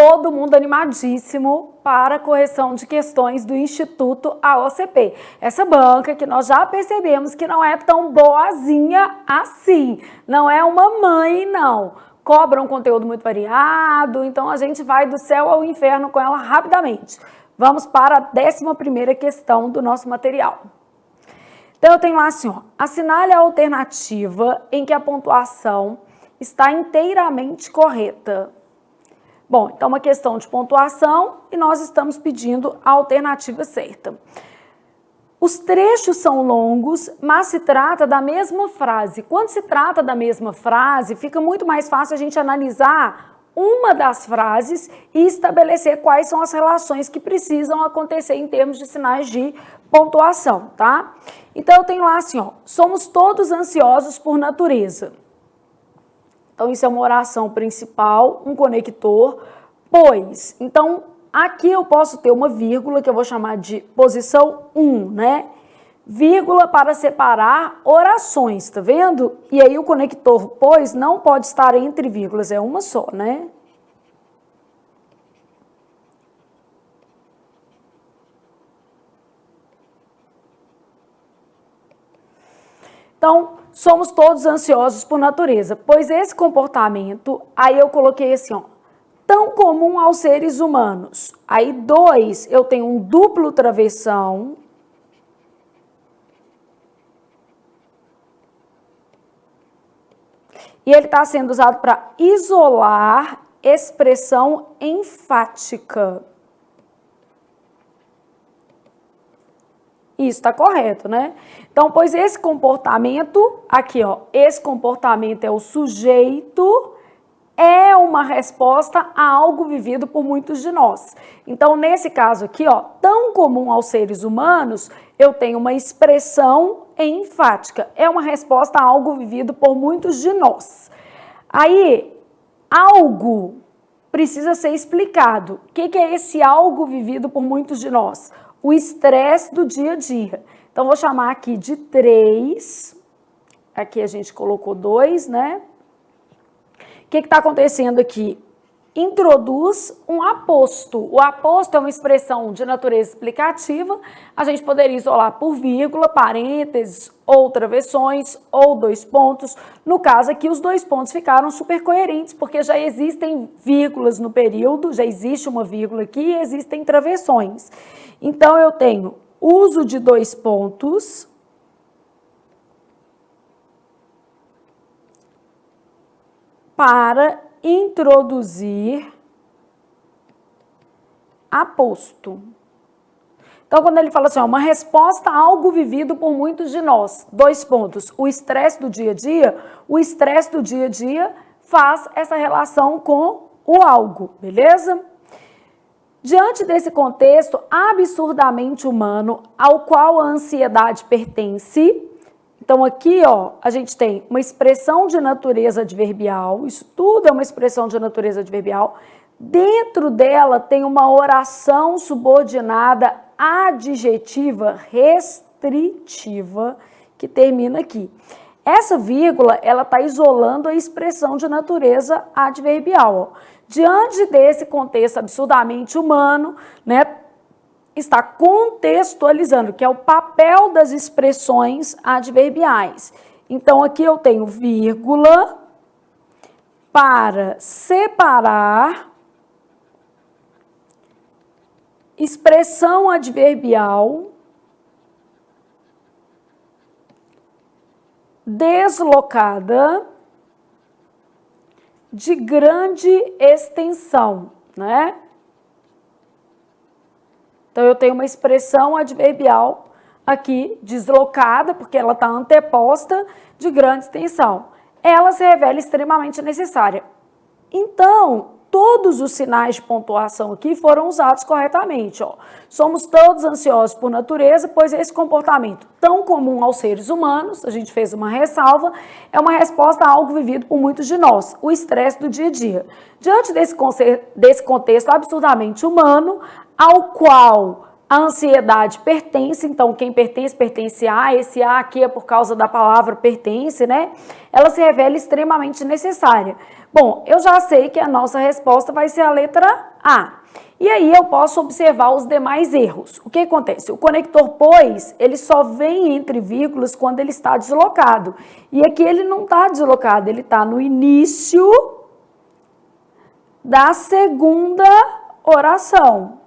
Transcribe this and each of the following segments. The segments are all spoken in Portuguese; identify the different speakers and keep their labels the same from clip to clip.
Speaker 1: todo mundo animadíssimo para a correção de questões do Instituto AOCP. Essa banca que nós já percebemos que não é tão boazinha assim, não é uma mãe, não. Cobra um conteúdo muito variado, então a gente vai do céu ao inferno com ela rapidamente. Vamos para a 11ª questão do nosso material. Então eu tenho lá assim, ó, assinale a alternativa em que a pontuação está inteiramente correta. Bom, então uma questão de pontuação e nós estamos pedindo a alternativa certa. Os trechos são longos, mas se trata da mesma frase. Quando se trata da mesma frase, fica muito mais fácil a gente analisar uma das frases e estabelecer quais são as relações que precisam acontecer em termos de sinais de pontuação, tá? Então eu tenho lá assim, ó, somos todos ansiosos por natureza. Então, isso é uma oração principal, um conector, pois. Então, aqui eu posso ter uma vírgula, que eu vou chamar de posição 1, né? Vírgula para separar orações, tá vendo? E aí o conector, pois, não pode estar entre vírgulas, é uma só, né? Então, somos todos ansiosos por natureza, pois esse comportamento, aí eu coloquei assim, ó, tão comum aos seres humanos. Aí, 2, eu tenho um duplo travessão. E ele está sendo usado para isolar expressão enfática. Isso está correto, né? Então, pois esse comportamento, aqui, ó, esse comportamento é o sujeito, é uma resposta a algo vivido por muitos de nós. Então, nesse caso aqui, ó, tão comum aos seres humanos, eu tenho uma expressão enfática. É uma resposta a algo vivido por muitos de nós. Aí, algo precisa ser explicado. O que é esse algo vivido por muitos de nós? O estresse do dia a dia. Então, vou chamar aqui de 3. Aqui a gente colocou 2, né? O que está acontecendo aqui? Introduz um aposto. O aposto é uma expressão de natureza explicativa. A gente poderia isolar por vírgula, parênteses, ou travessões, ou 2 pontos. No caso aqui, os 2 pontos ficaram super coerentes, porque já existem vírgulas no período, já existe uma vírgula aqui e existem travessões. Então, eu tenho uso de 2 pontos para introduzir aposto. Então, quando ele fala assim, ó, uma resposta a algo vivido por muitos de nós, 2 pontos, o estresse do dia a dia, o estresse do dia a dia faz essa relação com o algo, beleza? Diante desse contexto absurdamente humano, ao qual a ansiedade pertence, então aqui, ó, a gente tem uma expressão de natureza adverbial, isso tudo é uma expressão de natureza adverbial, dentro dela tem uma oração subordinada adjetiva restritiva, que termina aqui. Essa vírgula, ela está isolando a expressão de natureza adverbial, ó. Diante desse contexto absurdamente humano, né, está contextualizando, que é o papel das expressões adverbiais. Então, aqui eu tenho vírgula para separar expressão adverbial deslocada de grande extensão, né? Então, eu tenho uma expressão adverbial aqui deslocada, porque ela está anteposta de grande extensão. Ela se revela extremamente necessária. Então, todos os sinais de pontuação aqui foram usados corretamente, ó. Somos todos ansiosos por natureza, pois esse comportamento tão comum aos seres humanos, a gente fez uma ressalva, é uma resposta a algo vivido por muitos de nós, o estresse do dia a dia. Diante desse contexto absurdamente humano, ao qual A ansiedade pertence, então quem pertence, pertence a, esse a aqui é por causa da palavra pertence, né? Ela se revela extremamente necessária. Bom, eu já sei que a nossa resposta vai ser a letra A. E aí eu posso observar os demais erros. O que acontece? O conector pois, ele só vem entre vírgulas quando ele está deslocado. E aqui ele não está deslocado, ele está no início da segunda oração.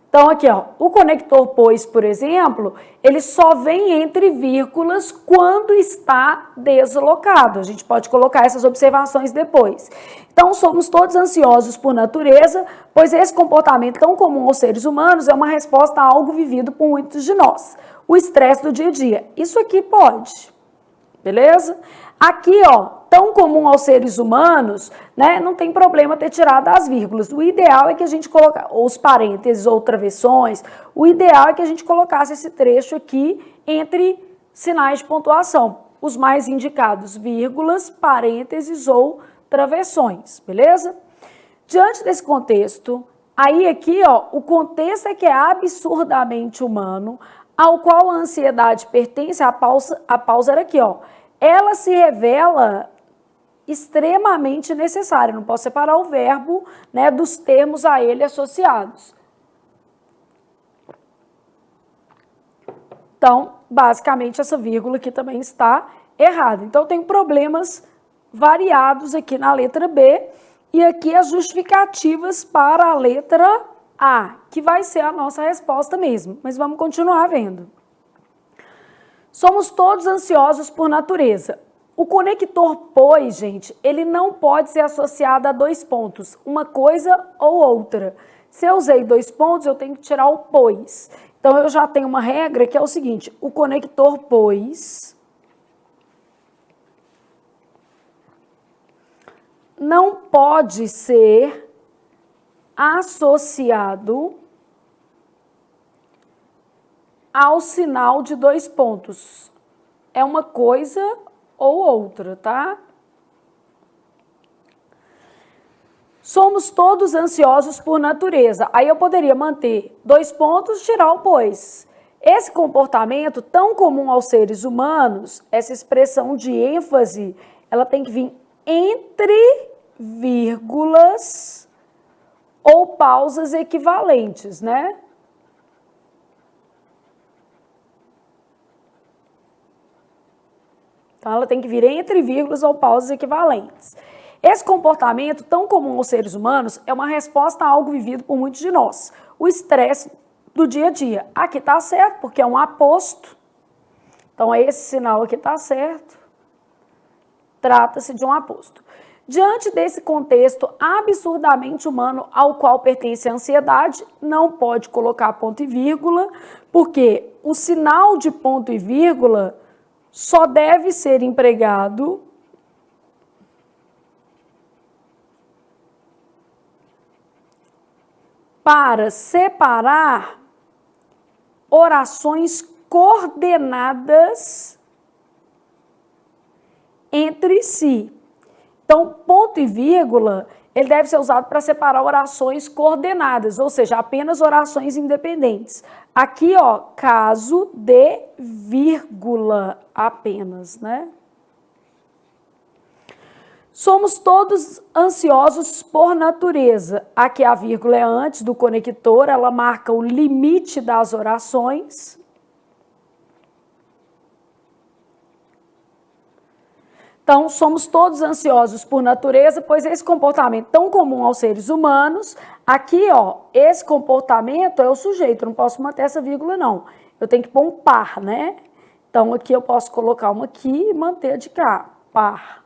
Speaker 1: Então, aqui, ó, o conector pois, por exemplo, ele só vem entre vírgulas quando está deslocado. A gente pode colocar essas observações depois. Então, somos todos ansiosos por natureza, pois esse comportamento tão comum aos seres humanos é uma resposta a algo vivido por muitos de nós. O estresse do dia a dia. Isso aqui pode, beleza? Aqui, ó, tão comum aos seres humanos, né, não tem problema ter tirado as vírgulas. O ideal é que a gente colocasse, ou os parênteses ou travessões, o ideal é que a gente colocasse esse trecho aqui entre sinais de pontuação. Os mais indicados, vírgulas, parênteses ou travessões, beleza? Diante desse contexto, aí aqui, ó, o contexto é que é absurdamente humano, ao qual a ansiedade pertence, a pausa era aqui, ó. Ela se revela extremamente necessária. Não posso separar o verbo, né, dos termos a ele associados. Então, basicamente, essa vírgula aqui também está errada. Então, eu tenho problemas variados aqui na letra B e aqui as justificativas para a letra A, que vai ser a nossa resposta mesmo. Mas vamos continuar vendo. Somos todos ansiosos por natureza. O conector pois, gente, ele não pode ser associado a dois pontos, uma coisa ou outra. Se eu usei dois pontos, eu tenho que tirar o pois. Então, eu já tenho uma regra que é o seguinte, o conector pois não pode ser associado ao sinal de dois pontos. É uma coisa ou outra, tá? Somos todos ansiosos por natureza. Aí eu poderia manter dois pontos, tirar o pois. Esse comportamento tão comum aos seres humanos, essa expressão de ênfase, ela tem que vir entre vírgulas ou pausas equivalentes, né? Então, ela tem que vir entre vírgulas ou pausas equivalentes. Esse comportamento, tão comum aos seres humanos, é uma resposta a algo vivido por muitos de nós. O estresse do dia a dia. Aqui está certo, porque é um aposto. Então, esse sinal aqui está certo. Trata-se de um aposto. Diante desse contexto absurdamente humano ao qual pertence a ansiedade, não pode colocar ponto e vírgula, porque o sinal de ponto e vírgula só deve ser empregado para separar orações coordenadas entre si. Então, ponto e vírgula, ele deve ser usado para separar orações coordenadas, ou seja, apenas orações independentes. Aqui, ó, caso de vírgula apenas, né? Somos todos ansiosos por natureza. Aqui a vírgula é antes do conector, ela marca o limite das orações. Então, somos todos ansiosos por natureza, pois esse comportamento tão comum aos seres humanos, aqui, ó, esse comportamento é o sujeito, eu não posso manter essa vírgula, não. Eu tenho que pôr um par, né? Então, aqui eu posso colocar uma aqui e manter a de cá, par.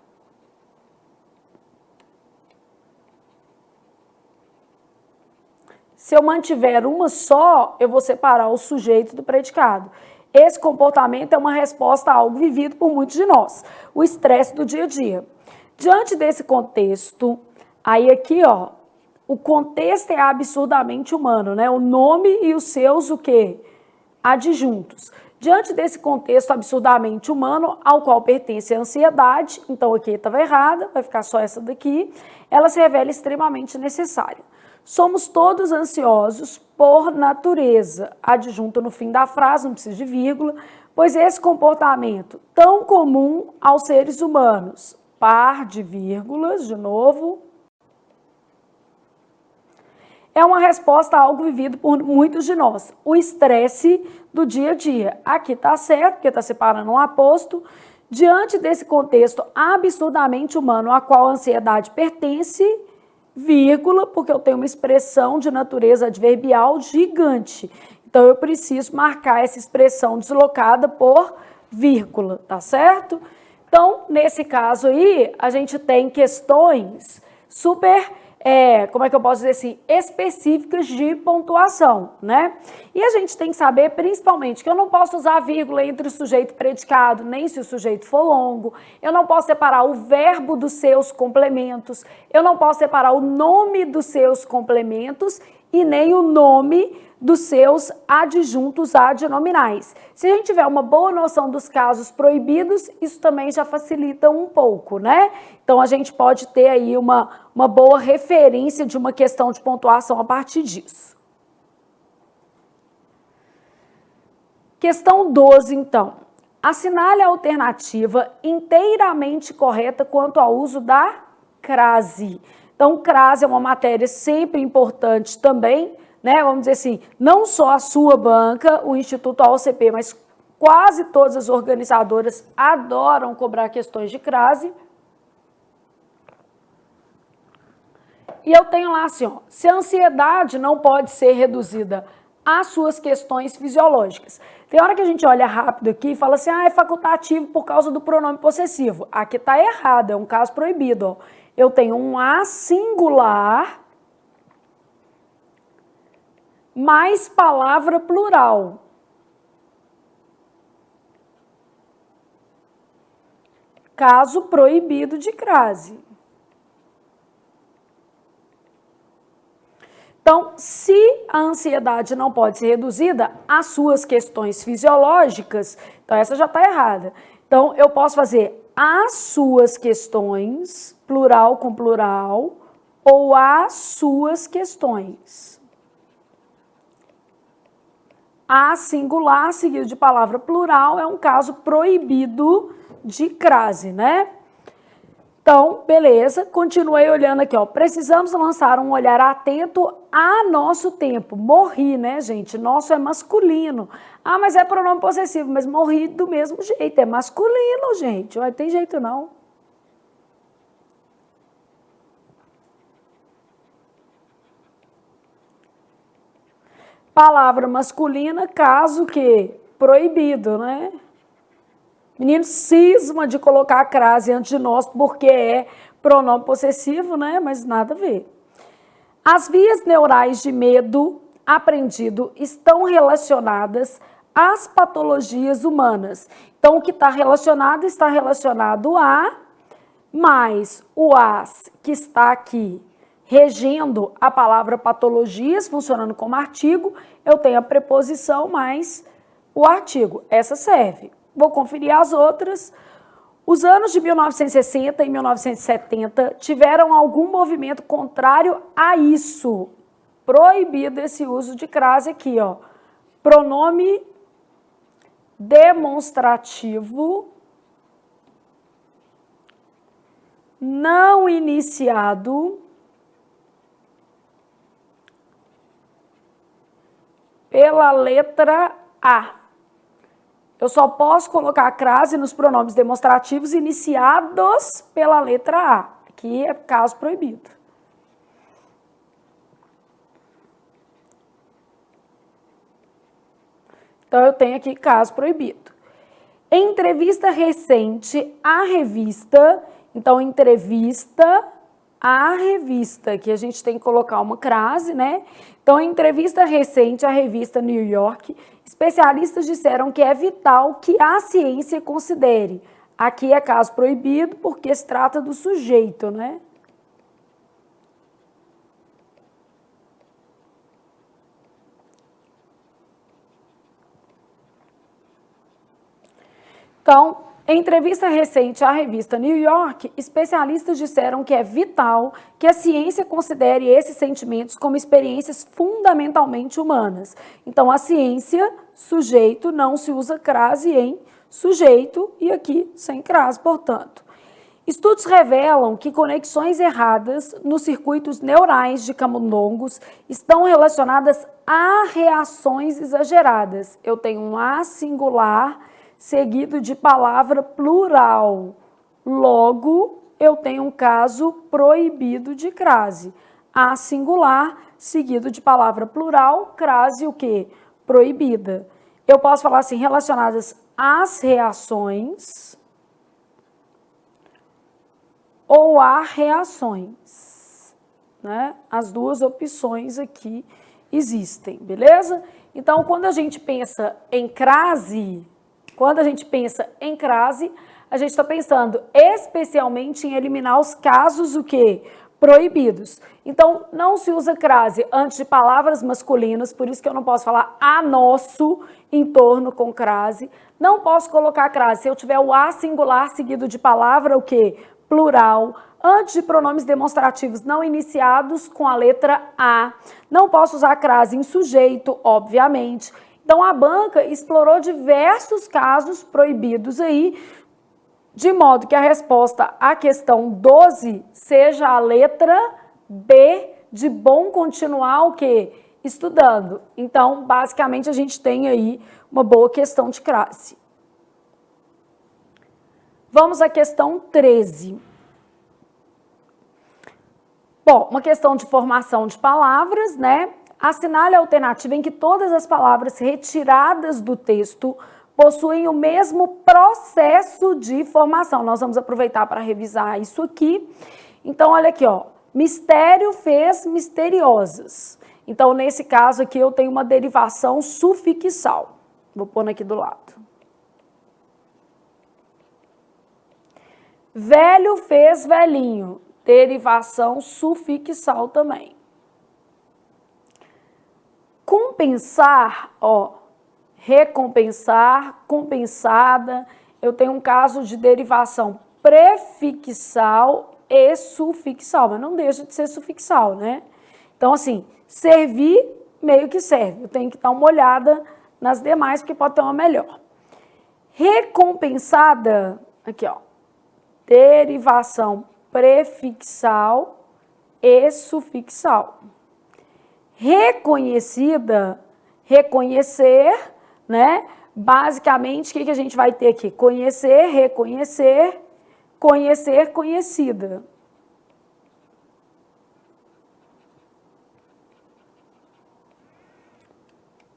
Speaker 1: Se eu mantiver uma só, eu vou separar o sujeito do predicado. Esse comportamento é uma resposta a algo vivido por muitos de nós, o estresse do dia a dia. Diante desse contexto, aí aqui, ó, o contexto é absurdamente humano, né? O nome e os seus, o quê? Adjuntos. Diante desse contexto absurdamente humano, ao qual pertence a ansiedade, então aqui estava errada, vai ficar só essa daqui, ela se revela extremamente necessária. Somos todos ansiosos por natureza. Adjunto no fim da frase, não precisa de vírgula, pois esse comportamento tão comum aos seres humanos. Par de vírgulas, de novo. É uma resposta a algo vivido por muitos de nós. O estresse do dia a dia. Aqui está certo, porque está separando um aposto. Diante desse contexto absurdamente humano a qual a ansiedade pertence, vírgula, porque eu tenho uma expressão de natureza adverbial gigante. Então, eu preciso marcar essa expressão deslocada por vírgula, tá certo? Então, nesse caso aí, a gente tem questões super, como é que eu posso dizer assim, específicas de pontuação, né? E a gente tem que saber, principalmente, que eu não posso usar vírgula entre o sujeito e predicado, nem se o sujeito for longo, eu não posso separar o verbo dos seus complementos, eu não posso separar o nome dos seus complementos e nem o nome dos seus adjuntos adnominais. Se a gente tiver uma boa noção dos casos proibidos, isso também já facilita um pouco, né? Então, a gente pode ter aí uma boa referência de uma questão de pontuação a partir disso. Questão 12, então. Assinale a alternativa inteiramente correta quanto ao uso da crase. Então, crase é uma matéria sempre importante também, né? Vamos dizer assim, não só a sua banca, o Instituto AOCP, mas quase todas as organizadoras adoram cobrar questões de crase. E eu tenho lá assim, ó, se a ansiedade não pode ser reduzida às suas questões fisiológicas. Tem hora que a gente olha rápido aqui e fala assim, é facultativo por causa do pronome possessivo. Aqui está errado, é um caso proibido, ó. Eu tenho um A singular mais palavra plural. Caso proibido de crase. Então, se a ansiedade não pode ser reduzida às suas questões fisiológicas, então essa já está errada. Então, eu posso fazer as suas questões, plural com plural, ou as suas questões. A singular seguido de palavra plural é um caso proibido de crase, né? Então, beleza, continuei olhando aqui, ó. Precisamos lançar um olhar atento a nosso tempo. Morri, né, gente? Nosso é masculino. Ah, mas é pronome possessivo, mas morri do mesmo jeito. É masculino, gente. Não tem jeito, não. Palavra masculina, caso que proibido, né? Menino cisma de colocar a crase antes de nós porque é pronome possessivo, né? Mas nada a ver. As vias neurais de medo aprendido estão relacionadas às patologias humanas. Então, o que está relacionado a, mais o as que está aqui regendo a palavra patologias, funcionando como artigo, eu tenho a preposição mais o artigo. Essa serve. Vou conferir as outras. Os anos de 1960 e 1970 tiveram algum movimento contrário a isso. Proibido esse uso de crase aqui, ó. Pronome demonstrativo não iniciado pela letra A. Eu só posso colocar a crase nos pronomes demonstrativos iniciados pela letra A. Aqui é caso proibido. Então, eu tenho aqui caso proibido. Em entrevista recente à revista, então, entrevista à revista, que a gente tem que colocar uma crase, né? Então, em entrevista recente à revista New York, especialistas disseram que é vital que a ciência considere. Aqui é caso proibido porque se trata do sujeito, né? Então, Em entrevista recente à revista New York, especialistas disseram que é vital que a ciência considere esses sentimentos como experiências fundamentalmente humanas. Então, a ciência, sujeito, não se usa crase em sujeito e aqui sem crase, portanto. Estudos revelam que conexões erradas nos circuitos neurais de camundongos estão relacionadas a reações exageradas. Eu tenho um A singular seguido de palavra plural. Logo, eu tenho um caso proibido de crase. A singular seguido de palavra plural, crase o quê? Proibida. Eu posso falar assim, relacionadas às reações ou a reações, né? As duas opções aqui existem, beleza? Então, quando a gente pensa em crase, a gente está pensando especialmente em eliminar os casos o quê? Proibidos. Então, não se usa crase antes de palavras masculinas, por isso que eu não posso falar a nosso entorno com crase. Não posso colocar crase se eu tiver o a singular seguido de palavra o quê? Plural, antes de pronomes demonstrativos não iniciados com a letra A. Não posso usar crase em sujeito, obviamente. Então, a banca explorou diversos casos proibidos aí, de modo que a resposta à questão 12 seja a letra B, de bom continuar o quê? Estudando. Então, basicamente, a gente tem aí uma boa questão de crase. Vamos à questão 13. Bom, uma questão de formação de palavras, né? Assinale a alternativa em que todas as palavras retiradas do texto possuem o mesmo processo de formação. Nós vamos aproveitar para revisar isso aqui. Então, olha aqui, ó. Mistério fez misteriosas. Então, nesse caso aqui, eu tenho uma derivação sufixal. Vou pôr aqui do lado. Velho fez velhinho, derivação sufixal também. Compensar, ó, recompensar, compensada, eu tenho um caso de derivação prefixal e sufixal, mas não deixa de ser sufixal, né? Então, assim, servir, meio que serve. Eu tenho que dar uma olhada nas demais, porque pode ter uma melhor. Recompensada, aqui, ó. Derivação prefixal e sufixal. Reconhecida, reconhecer, né? Basicamente, o que a gente vai ter aqui? Conhecer, reconhecer, conhecer, conhecida.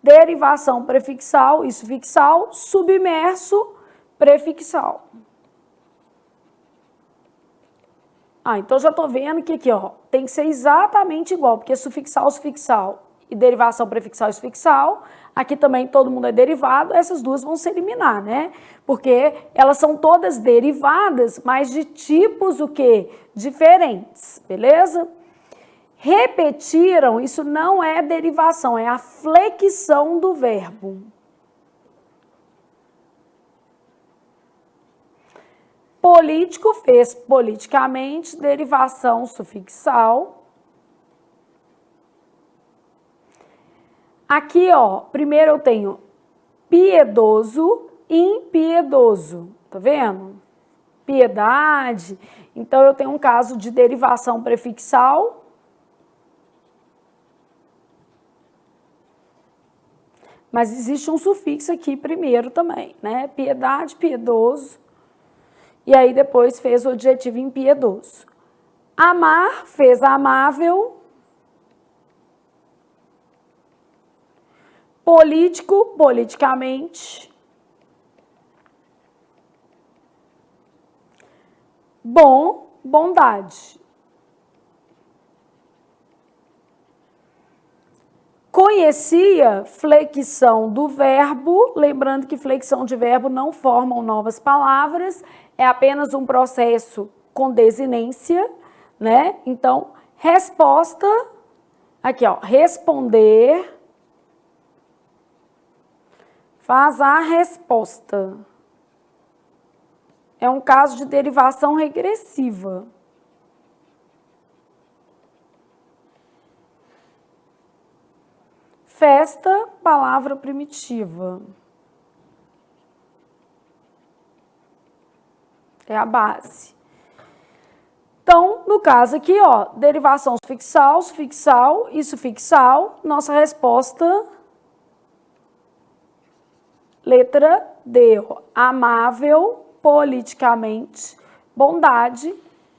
Speaker 1: Derivação prefixal e sufixal, submerso, prefixal. Então já estou vendo que aqui, ó, tem que ser exatamente igual, porque sufixal, sufixal e derivação prefixal e sufixal, aqui também todo mundo é derivado, essas duas vão se eliminar, né? Porque elas são todas derivadas, mas de tipos o quê? Diferentes, beleza? Repetiram, isso não é derivação, é a flexão do verbo. Político fez politicamente, derivação sufixal. Aqui, ó, primeiro eu tenho piedoso, impiedoso, tá vendo? Piedade. Então, eu tenho um caso de derivação prefixal. Mas existe um sufixo aqui primeiro também, né? Piedade, piedoso. E aí depois fez o adjetivo impiedoso. Amar fez amável. Político, politicamente. Bom, bondade. Conhecia, flexão do verbo, lembrando que flexão de verbo não formam novas palavras, é apenas um processo com desinência, né? Então, resposta, aqui ó, responder, faz a resposta. É um caso de derivação regressiva. Festa, palavra primitiva. É a base. Então, no caso aqui, ó, derivação sufixal, sufixal e sufixal, nossa resposta, letra D, ó, amável, politicamente, bondade.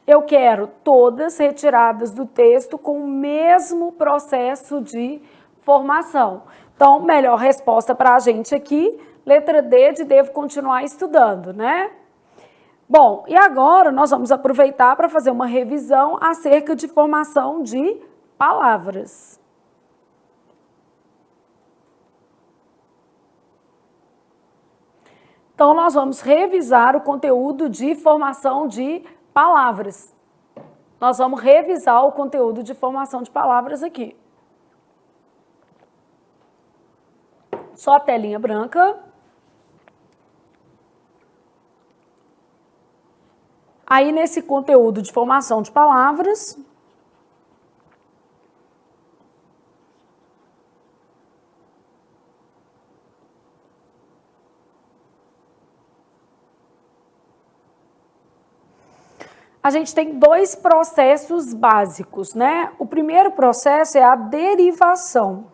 Speaker 1: Eu quero todas retiradas do texto com o mesmo processo de formação. Então, melhor resposta para a gente aqui, letra D de devo continuar estudando, né? Bom, e agora nós vamos aproveitar para fazer uma revisão acerca de formação de palavras. Então, nós vamos revisar o conteúdo de formação de palavras. Nós vamos revisar o conteúdo de formação de palavras aqui. Só a telinha branca. Aí, nesse conteúdo de formação de palavras, a gente tem dois processos básicos, né? O primeiro processo é a derivação.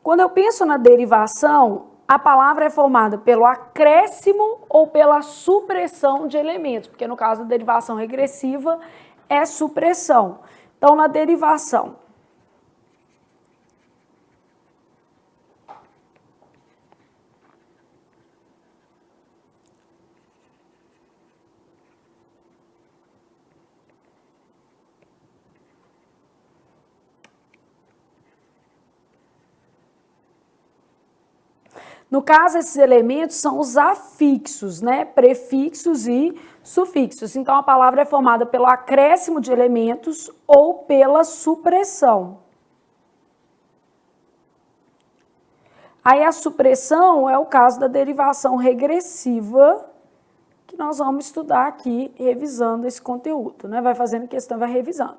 Speaker 1: Quando eu penso na derivação, a palavra é formada pelo acréscimo ou pela supressão de elementos, porque no caso da derivação regressiva é supressão. Então, na derivação, no caso, esses elementos são os afixos, né? Prefixos e sufixos. Então, a palavra é formada pelo acréscimo de elementos ou pela supressão. Aí, a supressão é o caso da derivação regressiva, que nós vamos estudar aqui, revisando esse conteúdo, né? Vai fazendo questão, vai revisando.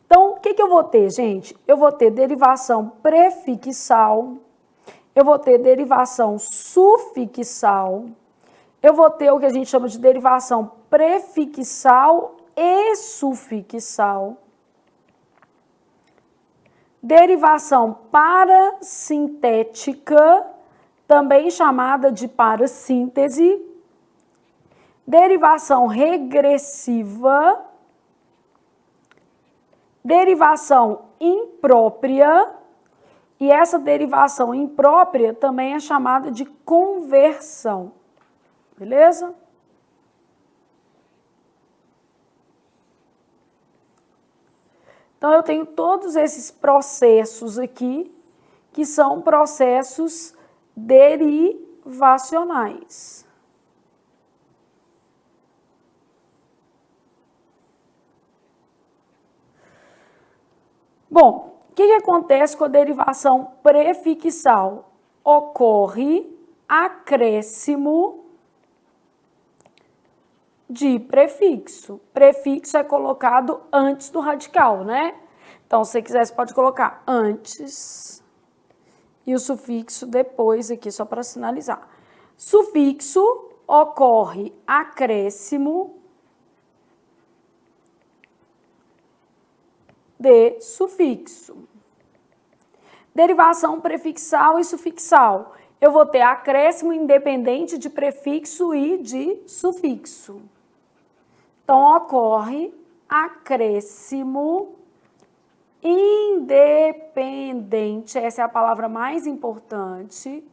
Speaker 1: Então, o que eu vou ter, gente? Eu vou ter derivação prefixal, eu vou ter derivação sufixal, eu vou ter o que a gente chama de derivação prefixal e sufixal, derivação parasintética, também chamada de parassíntese, derivação regressiva, derivação imprópria, e essa derivação imprópria também é chamada de conversão, beleza? Então, eu tenho todos esses processos aqui, que são processos derivacionais. Bom, o que acontece com a derivação prefixal? Ocorre acréscimo de prefixo. Prefixo é colocado antes do radical, né? Então, se você quiser, você pode colocar antes e o sufixo depois aqui, só para sinalizar. Sufixo, ocorre acréscimo de sufixo. Derivação prefixal e sufixal. Eu vou ter acréscimo independente de prefixo e de sufixo. Então, ocorre acréscimo independente, essa é a palavra mais importante,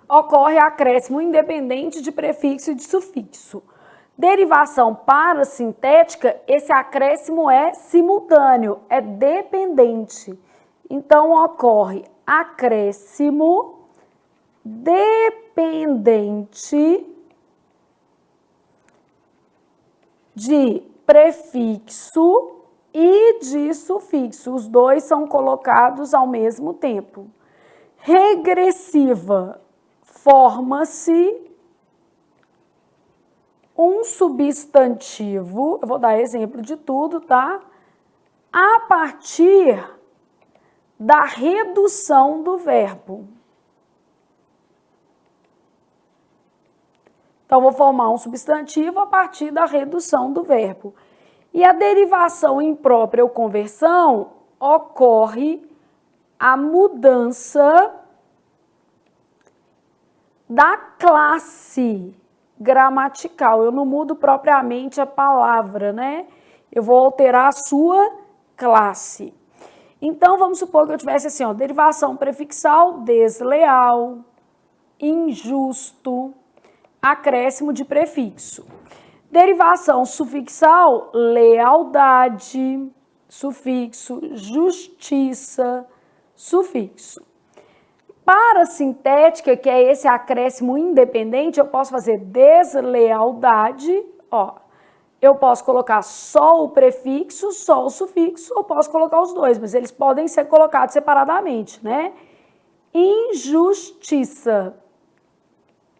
Speaker 1: ocorre acréscimo independente de prefixo e de sufixo. Derivação parasintética, esse acréscimo é simultâneo, é dependente. Então, ocorre acréscimo dependente de prefixo e de sufixo. Os dois são colocados ao mesmo tempo. Regressiva, forma-se um substantivo, eu vou dar exemplo de tudo, tá? A partir da redução do verbo. Então, vou formar um substantivo a partir da redução do verbo. E a derivação imprópria ou conversão ocorre a mudança da classe gramatical. Eu não mudo propriamente a palavra, né? Eu vou alterar a sua classe. Então, vamos supor que eu tivesse assim, ó, derivação prefixal, desleal, injusto, acréscimo de prefixo. Derivação sufixal, lealdade, sufixo, justiça, sufixo. Para sintética, que é esse acréscimo independente, eu posso fazer deslealdade, ó. Eu posso colocar só o prefixo, só o sufixo, ou posso colocar os dois, mas eles podem ser colocados separadamente, né? Injustiça.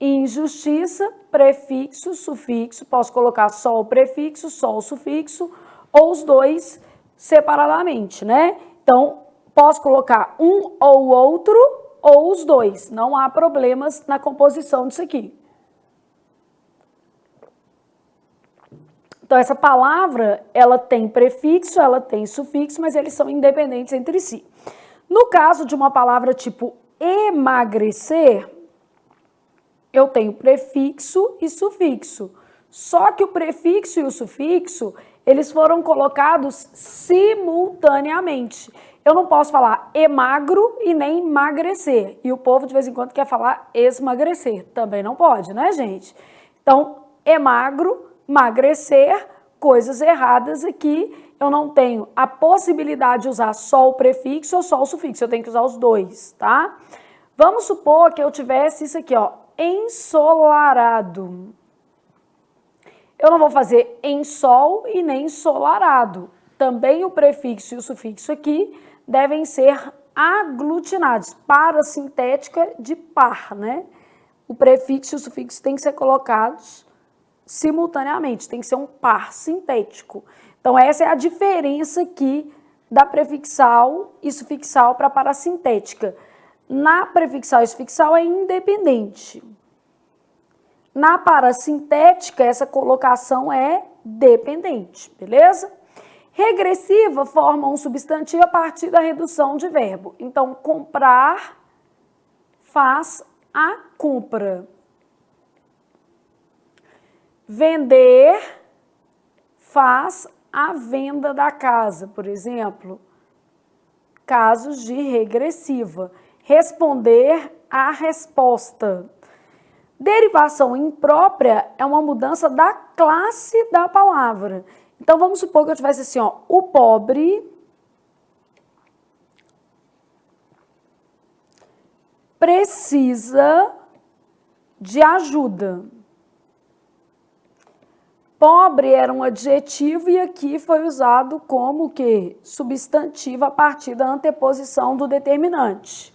Speaker 1: Injustiça, prefixo, sufixo, posso colocar só o prefixo, só o sufixo, ou os dois separadamente, né? Então, posso colocar um ou outro, ou os dois. Não há problemas na composição disso aqui. Então, essa palavra, ela tem prefixo, ela tem sufixo, mas eles são independentes entre si. No caso de uma palavra tipo emagrecer, eu tenho prefixo e sufixo. Só que o prefixo e o sufixo, eles foram colocados simultaneamente. Eu não posso falar emagro e nem emagrecer. E o povo, de vez em quando, quer falar esmagrecer. Também não pode, né, gente? Então, emagro, emagrecer, coisas erradas aqui. Eu não tenho a possibilidade de usar só o prefixo ou só o sufixo. Eu tenho que usar os dois, tá? Vamos supor que eu tivesse isso aqui, ó, ensolarado. Eu não vou fazer ensol e nem ensolarado. Também o prefixo e o sufixo aqui devem ser aglutinados, para sintética de par, né? O prefixo e o sufixo têm que ser colocados simultaneamente, tem que ser um par sintético. Então, essa é a diferença aqui da prefixal e sufixal para a parasintética. Na prefixal e sufixal é independente. Na parasintética, essa colocação é dependente, beleza? Regressiva forma um substantivo a partir da redução de verbo. Então, comprar faz a compra. Vender faz a venda da casa, por exemplo. Casos de regressiva. Responder a resposta. Derivação imprópria é uma mudança da classe da palavra. Então, vamos supor que eu tivesse assim, ó, o pobre precisa de ajuda. Pobre era um adjetivo e aqui foi usado como que substantivo a partir da anteposição do determinante.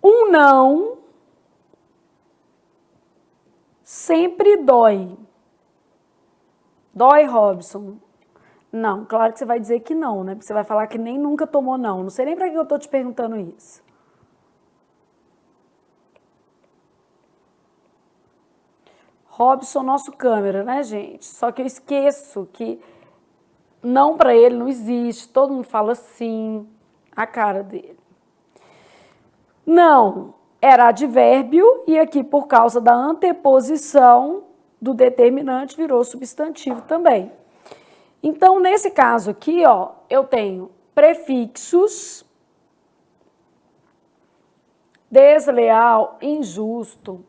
Speaker 1: Um não sempre dói. Dói, Robson? Não, claro que você vai dizer que não, né? Porque você vai falar que nem nunca tomou não. Não sei nem para que eu estou te perguntando isso. Robson, nosso câmera, né, gente? Só que eu esqueço que não para ele não existe. Todo mundo fala sim, a cara dele. Não, era advérbio e aqui por causa da anteposição do determinante virou substantivo também. Então, nesse caso aqui, ó, eu tenho prefixos, desleal, injusto,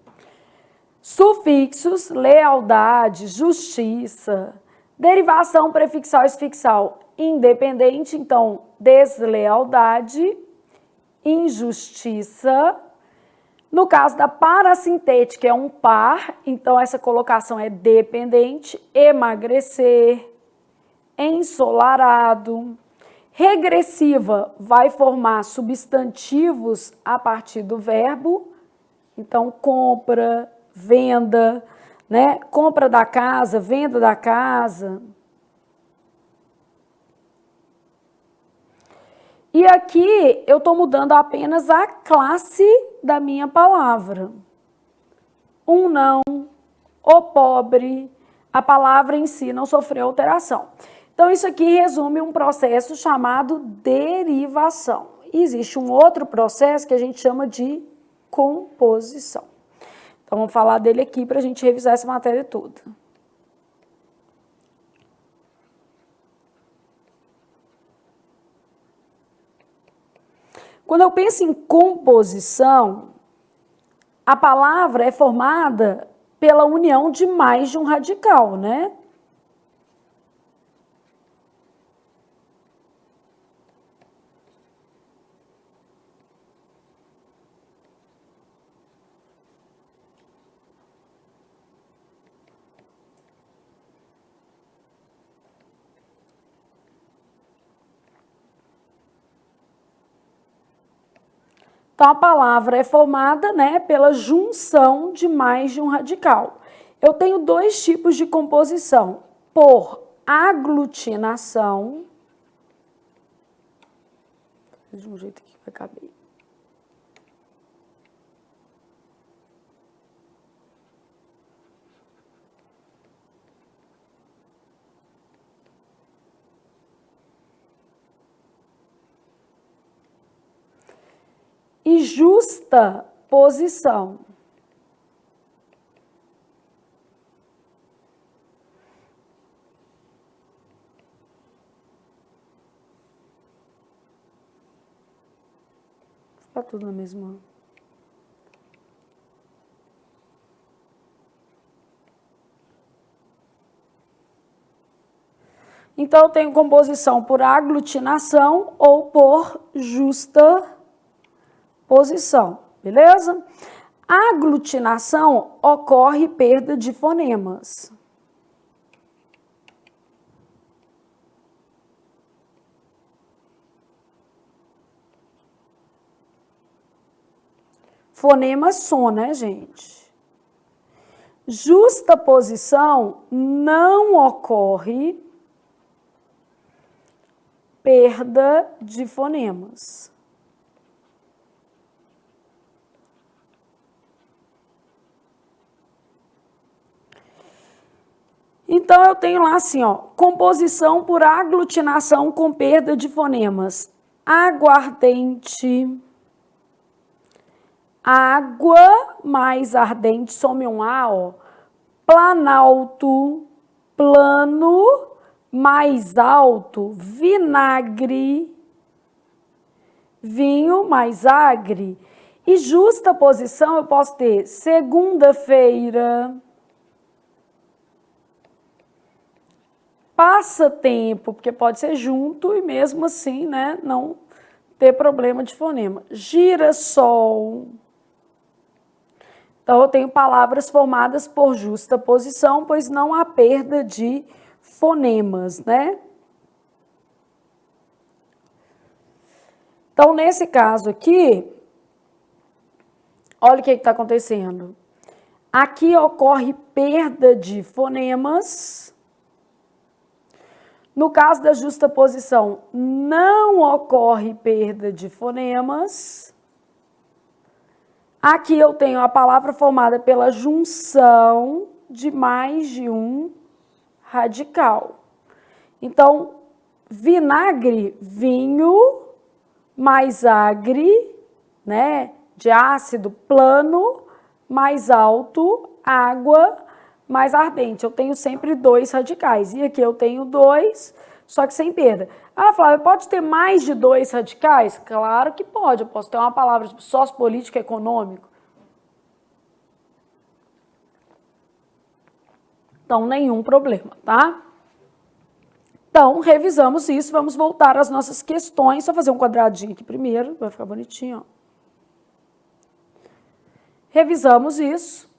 Speaker 1: sufixos, lealdade, justiça, derivação prefixal e sufixal independente, então, deslealdade, injustiça. No caso da parasintética, é um par, então essa colocação é dependente, emagrecer, ensolarado. Regressiva vai formar substantivos a partir do verbo. Então, compra, venda, né? Compra da casa, venda da casa. E aqui eu estou mudando apenas a classe da minha palavra. Um não, o pobre, a palavra em si não sofreu alteração. Então, isso aqui resume um processo chamado derivação. E existe um outro processo que a gente chama de composição. Então, vamos falar dele aqui para a gente revisar essa matéria toda. Quando eu penso em composição, a palavra é formada pela união de mais de um radical, né? Então, a palavra é formada, né, pela junção de mais de um radical. Eu tenho dois tipos de composição, por aglutinação, de um jeito que vai caber. E justa posição. Está tudo na mesma. Então, eu tenho composição por aglutinação ou por justa posição, beleza? A aglutinação ocorre perda de fonemas. Fonema som, né, gente? Justa posição não ocorre perda de fonemas. Então, eu tenho lá assim, ó, composição por aglutinação com perda de fonemas. Aguardente, água mais ardente, some um A, ó. Planalto, plano, mais alto, vinagre, vinho mais agre. E justa posição eu posso ter segunda-feira, passatempo, porque pode ser junto e mesmo assim, né, não ter problema de fonema. Girassol. Então, eu tenho palavras formadas por justa posição, pois não há perda de fonemas, né? Então, nesse caso aqui, olha o que está acontecendo. Aqui ocorre perda de fonemas. No caso da justa posição, não ocorre perda de fonemas. Aqui eu tenho a palavra formada pela junção de mais de um radical. Então, vinagre, vinho, mais agre, né, de ácido, plano, mais alto, água, mais ardente. Eu tenho sempre dois radicais. E aqui eu tenho dois, só que sem perda. Ah, Flávia, pode ter mais de dois radicais? Claro que pode. Eu posso ter uma palavra tipo sociopolítico econômico. Então, nenhum problema, tá? Então, revisamos isso. Vamos voltar às nossas questões. Só fazer um quadradinho aqui primeiro, vai ficar bonitinho, ó. Revisamos isso.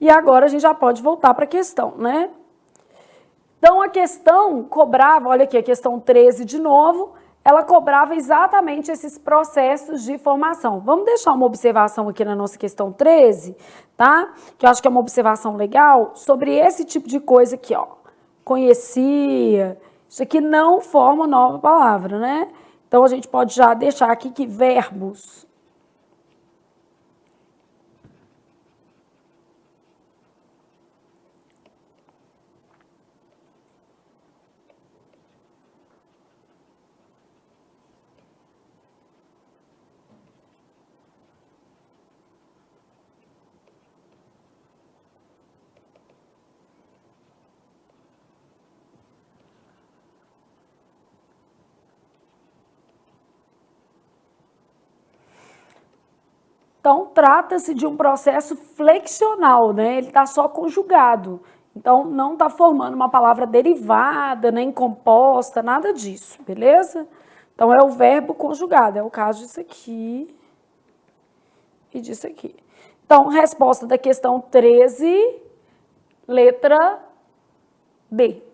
Speaker 1: E agora a gente já pode voltar para a questão, né? Então, a questão cobrava, olha aqui, a questão 13 de novo, ela cobrava exatamente esses processos de formação. Vamos deixar uma observação aqui na nossa questão 13, tá? Que eu acho que é uma observação legal sobre esse tipo de coisa aqui, ó. Conhecia, isso aqui não forma nova palavra, né? Então, a gente pode já deixar aqui que verbos. Então, trata-se de um processo flexional, né? Ele está só conjugado. Então, não está formando uma palavra derivada, nem composta, nada disso, beleza? Então, é o verbo conjugado, é o caso disso aqui e disso aqui. Então, resposta da questão 13, letra B.